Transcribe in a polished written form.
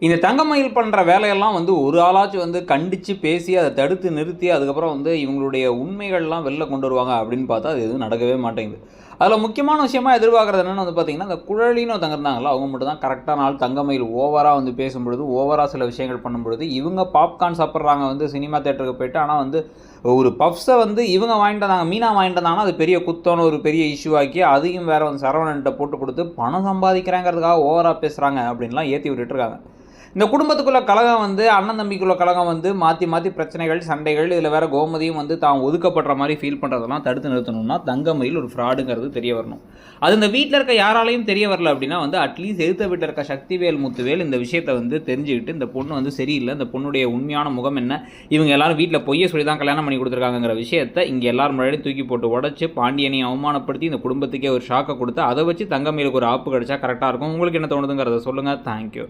இந்த தங்கமயில் பண்ணுற வேலையெல்லாம் வந்து ஒரு ஆளாச்சும் வந்து கண்டித்து பேசி அதை தடுத்து நிறுத்தி அதுக்கப்புறம் வந்து இவங்களுடைய உண்மைகள்லாம் வெளில கொண்டு வருவாங்க அப்படின்னு பார்த்தா அது எதுவும் நடக்கவே மாட்டேங்குது. அதில் முக்கியமான விஷயமா எதிர்பார்க்குறது என்னென்னு வந்து பார்த்திங்கன்னா, அந்த குழலின்னு ஒருத்தங்க இருந்தாங்களோ அவங்க மட்டும் தான் கரெக்டான ஆள். தங்கமயில் ஓவராக வந்து பேசும்பொழுது, ஓவராக சில விஷயங்கள் பண்ணும்பொழுது, இவங்க பாப்கார்ன் சாப்பிட்றாங்க வந்து சினிமா தேட்டருக்கு போய்ட்டு. ஆனால் வந்து ஒரு பப்ஸை வந்து இவங்க வாங்கிட்டு வந்தாங்க, மீனா வாங்கிட்டு வந்தாங்கன்னா அது பெரிய குத்தம்னு ஒரு பெரிய இஷ்யூ ஆக்கி அதையும் வேறு வந்து சரவணன்ட்ட போட்டு கொடுத்து பணம் சம்பாதிக்கிறாங்கிறதுக்காக ஓவராக பேசுகிறாங்க அப்படின்லாம் ஏற்றி விட்டுட்டுருக்காங்க. இந்த குடும்பத்துக்குள்ள கலகம் வந்து அண்ணன் தம்பிக்குள்ள கலகம் வந்து மாற்றி மாற்றி பிரச்சனைகள், சண்டைகள், இதில் வேறு கோமதியும் வந்து தான் ஒதுக்கப்படுற மாதிரி ஃபீல் பண்ணுறதெல்லாம் தடுத்து நிறுத்தணும்னா தங்கமயில் ஒரு ஃப்ராடுங்கிறது தெரிய வரணும். அது இந்த வீட்டில் இருக்க யாராலையும் தெரிய வரல அப்படின்னா வந்து அட்லீஸ்ட் எதிர்த்த வீட்டில் இருக்க சக்திவேல் முத்துவேல் இந்த விஷயத்தை வந்து தெரிஞ்சுக்கிட்டு இந்த பொண்ணு வந்து சரியில்லை, இந்த பொண்ணுடைய உண்மையான முகம் என்ன, இவங்க எல்லாரும் வீட்டில் பொய்யை சொல்லி தான் கல்யாணம் பண்ணி கொடுத்துருக்காங்கிற விஷயத்தை இங்கே எல்லாரும் முன்னாடியும் தூக்கி போட்டு உடச்சி பாண்டியனையும் அவமானப்படுத்தி இந்த குடும்பத்துக்கே ஒரு ஷாக்கை கொடுத்து அதை வச்சு தங்கமயிலுக்கு ஒரு ஆப்பு கிடச்சா கரெக்டாக இருக்கும். உங்களுக்கு என்ன தோணுதுங்கிறத சொல்லுங்கள். தேங்க்யூ.